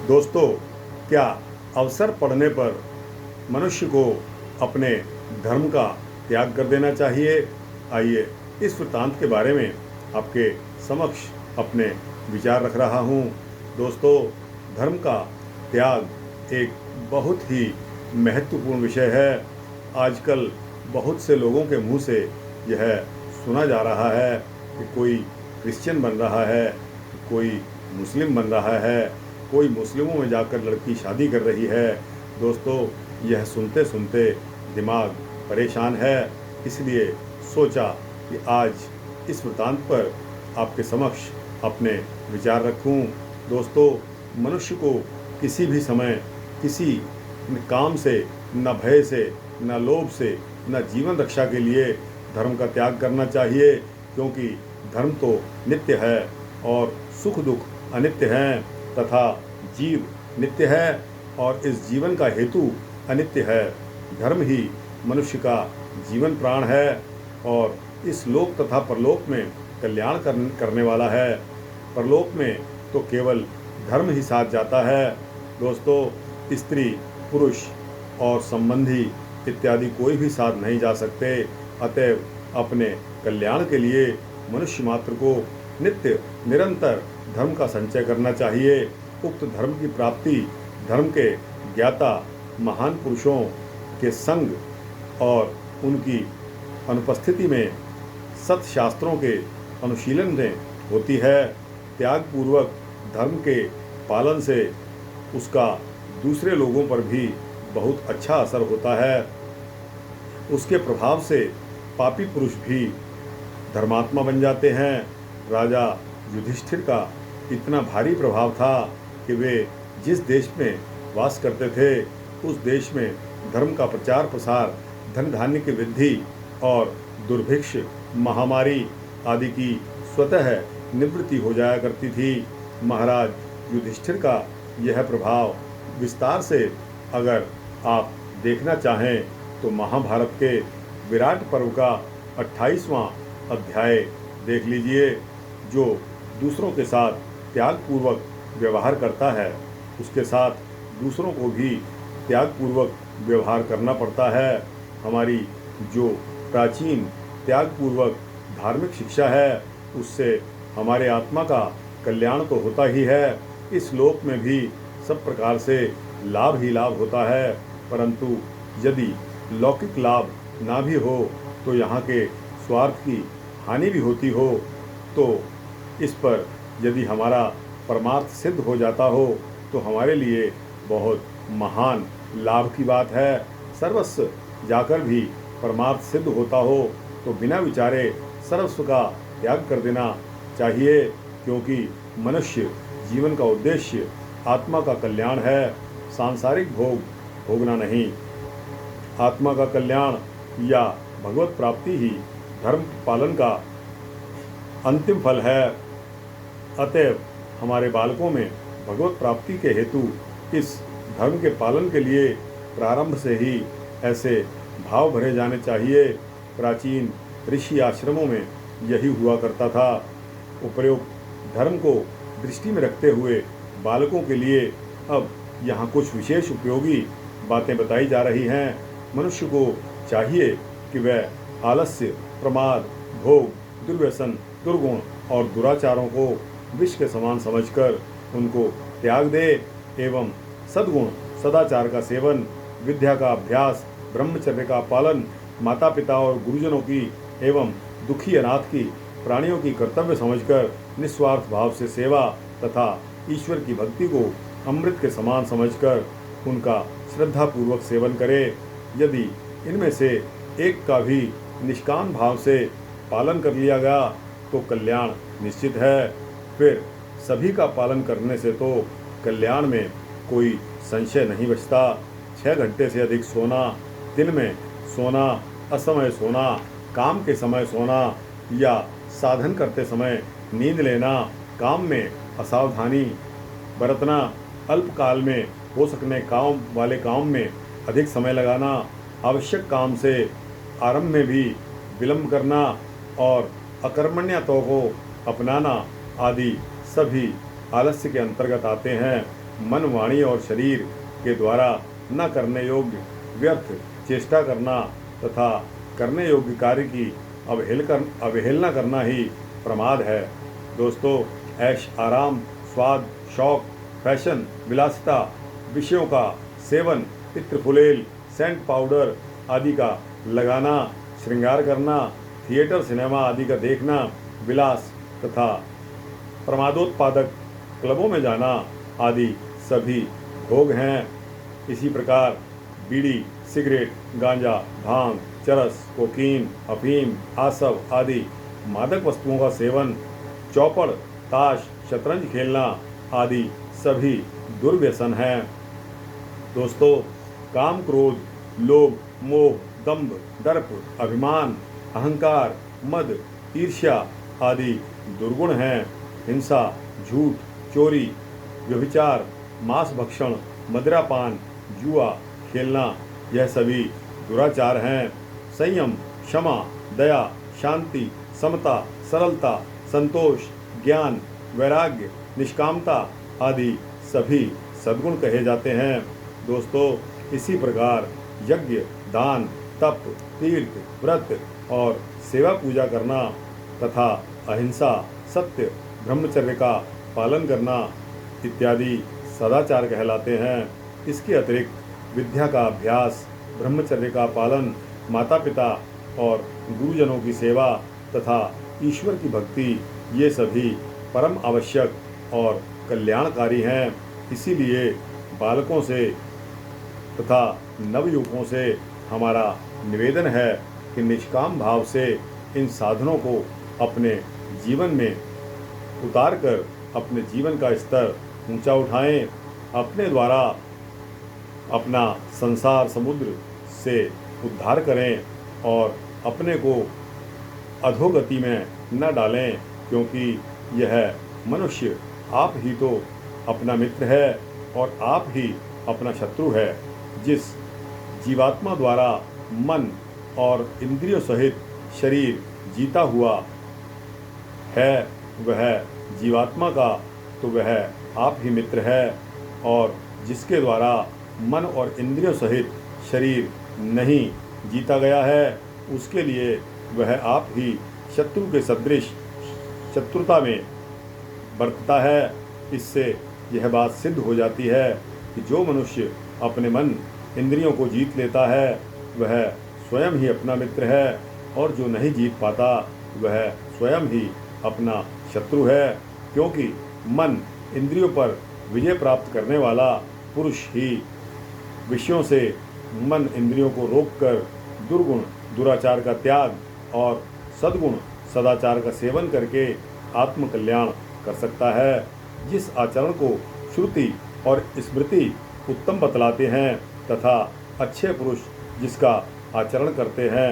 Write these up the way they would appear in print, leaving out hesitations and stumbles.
दोस्तों, क्या अवसर पड़ने पर मनुष्य को अपने धर्म का त्याग कर देना चाहिए? आइए इस वृत्तांत के बारे में आपके समक्ष अपने विचार रख रहा हूँ। दोस्तों, धर्म का त्याग एक बहुत ही महत्वपूर्ण विषय है। आजकल बहुत से लोगों के मुंह से यह सुना जा रहा है कि कोई क्रिश्चियन बन रहा है, कोई मुस्लिम बन रहा है, कोई मुस्लिमों में जाकर लड़की शादी कर रही है। दोस्तों, यह सुनते सुनते दिमाग परेशान है। इसलिए सोचा कि आज इस वृत्तांत पर आपके समक्ष अपने विचार रखूं। दोस्तों, मनुष्य को किसी भी समय किसी काम से, न भय से, न लोभ से, न जीवन रक्षा के लिए धर्म का त्याग करना चाहिए, क्योंकि धर्म तो नित्य है और सुख दुख अनित्य हैं तथा जीव नित्य है और इस जीवन का हेतु अनित्य है। धर्म ही मनुष्य का जीवन प्राण है और इस लोक तथा परलोक में कल्याण करने वाला है। परलोक में तो केवल धर्म ही साथ जाता है। दोस्तों, स्त्री, पुरुष और संबंधी इत्यादि कोई भी साथ नहीं जा सकते। अतएव अपने कल्याण के लिए मनुष्य मात्र को नित्य निरंतर धर्म का संचय करना चाहिए। उक्त धर्म की प्राप्ति धर्म के ज्ञाता महान पुरुषों के संग और उनकी अनुपस्थिति में सत्शास्त्रों के अनुशीलन में होती है। त्याग पूर्वक धर्म के पालन से उसका दूसरे लोगों पर भी बहुत अच्छा असर होता है। उसके प्रभाव से पापी पुरुष भी धर्मात्मा बन जाते हैं। राजा युधिष्ठिर का इतना भारी प्रभाव था कि वे जिस देश में वास करते थे उस देश में धर्म का प्रचार प्रसार, धन धान्य की वृद्धि और दुर्भिक्ष, महामारी आदि की स्वतः निवृत्ति हो जाया करती थी। महाराज युधिष्ठिर का यह प्रभाव विस्तार से अगर आप देखना चाहें तो महाभारत के विराट पर्व का 28वां अध्याय देख लीजिए। जो दूसरों के साथ त्यागपूर्वक व्यवहार करता है उसके साथ दूसरों को भी त्यागपूर्वक व्यवहार करना पड़ता है। हमारी जो प्राचीन त्यागपूर्वक धार्मिक शिक्षा है उससे हमारे आत्मा का कल्याण तो होता ही है, इस लोक में भी सब प्रकार से लाभ ही लाभ होता है। परंतु यदि लौकिक लाभ ना भी हो तो यहाँ के स्वार्थ की हानि भी होती हो, तो इस पर यदि हमारा परमार्थ सिद्ध हो जाता हो तो हमारे लिए बहुत महान लाभ की बात है। सर्वस्व जाकर भी परमार्थ सिद्ध होता हो तो बिना विचारे सर्वस्व का त्याग कर देना चाहिए, क्योंकि मनुष्य जीवन का उद्देश्य आत्मा का कल्याण है, सांसारिक भोग भोगना नहीं। आत्मा का कल्याण या भगवत प्राप्ति ही धर्म पालन का अंतिम फल है। अतएव हमारे बालकों में भगवत प्राप्ति के हेतु इस धर्म के पालन के लिए प्रारंभ से ही ऐसे भाव भरे जाने चाहिए। प्राचीन ऋषि आश्रमों में यही हुआ करता था। उपर्युक्त धर्म को दृष्टि में रखते हुए बालकों के लिए अब यहाँ कुछ विशेष उपयोगी बातें बताई जा रही हैं। मनुष्य को चाहिए कि वह आलस्य, प्रमाद, भोग, दुर्व्यसन, दुर्गुण और दुराचारों को विष के समान समझकर उनको त्याग दे एवं सद्गुण, सदाचार का सेवन, विद्या का अभ्यास, ब्रह्मचर्य का पालन, माता पिता और गुरुजनों की एवं दुखी अनाथ की प्राणियों की कर्तव्य समझकर निस्वार्थ भाव से सेवा तथा ईश्वर की भक्ति को अमृत के समान समझकर उनका श्रद्धापूर्वक सेवन करे। यदि इनमें से एक का भी निष्काम भाव से पालन कर लिया गया तो कल्याण निश्चित है। फिर सभी का पालन करने से तो कल्याण में कोई संशय नहीं बचता। 6 घंटे से अधिक सोना, दिन में सोना, असमय सोना, काम के समय सोना या साधन करते समय नींद लेना, काम में असावधानी बरतना, अल्पकाल में हो सकने काम वाले काम में अधिक समय लगाना, आवश्यक काम से आरंभ में भी विलंब करना और अकर्मण्यता को अपनाना आदि सभी आलस्य के अंतर्गत आते हैं। मन, वाणी और शरीर के द्वारा न करने योग्य व्यर्थ चेष्टा करना तथा करने योग्य कार्य की अवहेलना करना ही प्रमाद है। दोस्तों, ऐश आराम, स्वाद, शौक, फैशन, विलासिता, विषयों का सेवन, इत्र फुलेल, सेंट पाउडर आदि का लगाना, श्रृंगार करना, थिएटर, सिनेमा आदि का देखना, विलास तथा प्रमादोत्पादक क्लबों में जाना आदि सभी भोग हैं। इसी प्रकार बीड़ी, सिगरेट, गांजा, भांग, चरस, कोकीन, अफीम, आसव आदि मादक वस्तुओं का सेवन, चौपड़, ताश, शतरंज खेलना आदि सभी दुर्व्यसन हैं। दोस्तों, काम, क्रोध, लोभ, मोह, दंभ, दर्प, अभिमान, अहंकार, मद, ईर्ष्या आदि दुर्गुण हैं। हिंसा, झूठ, चोरी, व्यभिचार, मांस भक्षण, मदिरापान, जुआ खेलना यह सभी दुराचार हैं। संयम, क्षमा, दया, शांति, समता, सरलता, संतोष, ज्ञान, वैराग्य, निष्कामता आदि सभी सद्गुण कहे जाते हैं। दोस्तों, इसी प्रकार यज्ञ, दान, तप, तीर्थ, व्रत और सेवा पूजा करना तथा अहिंसा, सत्य, ब्रह्मचर्य का पालन करना इत्यादि सदाचार कहलाते हैं। इसके अतिरिक्त विद्या का अभ्यास, ब्रह्मचर्य का पालन, माता पिता और गुरुजनों की सेवा तथा ईश्वर की भक्ति ये सभी परम आवश्यक और कल्याणकारी हैं। इसीलिए बालकों से तथा नवयुवकों से हमारा निवेदन है कि निष्काम भाव से इन साधनों को अपने जीवन में उतार कर अपने जीवन का स्तर ऊंचा उठाएं, अपने द्वारा अपना संसार समुद्र से उद्धार करें और अपने को अधोगति में न डालें, क्योंकि यह मनुष्य आप ही तो अपना मित्र है और आप ही अपना शत्रु है। जिस जीवात्मा द्वारा मन और इंद्रियों सहित शरीर जीता हुआ है वह जीवात्मा का तो वह आप ही मित्र है, और जिसके द्वारा मन और इंद्रियों सहित शरीर नहीं जीता गया है उसके लिए वह आप ही शत्रु के सदृश शत्रुता में बरतता है। इससे यह बात सिद्ध हो जाती है कि जो मनुष्य अपने मन इंद्रियों को जीत लेता है वह स्वयं ही अपना मित्र है, और जो नहीं जीत पाता वह स्वयं ही अपना शत्रु है, क्योंकि मन इंद्रियों पर विजय प्राप्त करने वाला पुरुष ही विषयों से मन इंद्रियों को रोककर दुर्गुण दुराचार का त्याग और सद्गुण सदाचार का सेवन करके आत्मकल्याण कर सकता है। जिस आचरण को श्रुति और स्मृति उत्तम बतलाते हैं तथा अच्छे पुरुष जिसका आचरण करते हैं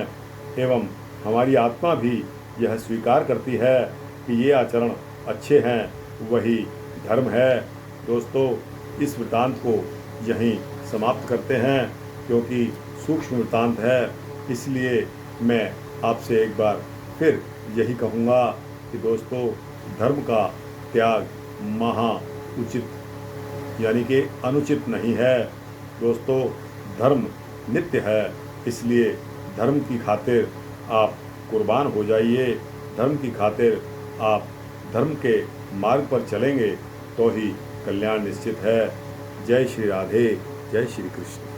एवं हमारी आत्मा भी यह स्वीकार करती है कि ये आचरण अच्छे हैं, वही धर्म है। दोस्तों, इस वृत्तांत को यहीं समाप्त करते हैं, क्योंकि सूक्ष्म वृत्तांत है। इसलिए मैं आपसे एक बार फिर यही कहूँगा कि दोस्तों, धर्म का त्याग महा उचित यानी कि अनुचित नहीं है। दोस्तों, धर्म नित्य है, इसलिए धर्म की खातिर आप कुर्बान हो जाइए। धर्म की खातिर आप धर्म के मार्ग पर चलेंगे तो ही कल्याण निश्चित है। जय श्री राधे, जय श्री कृष्ण।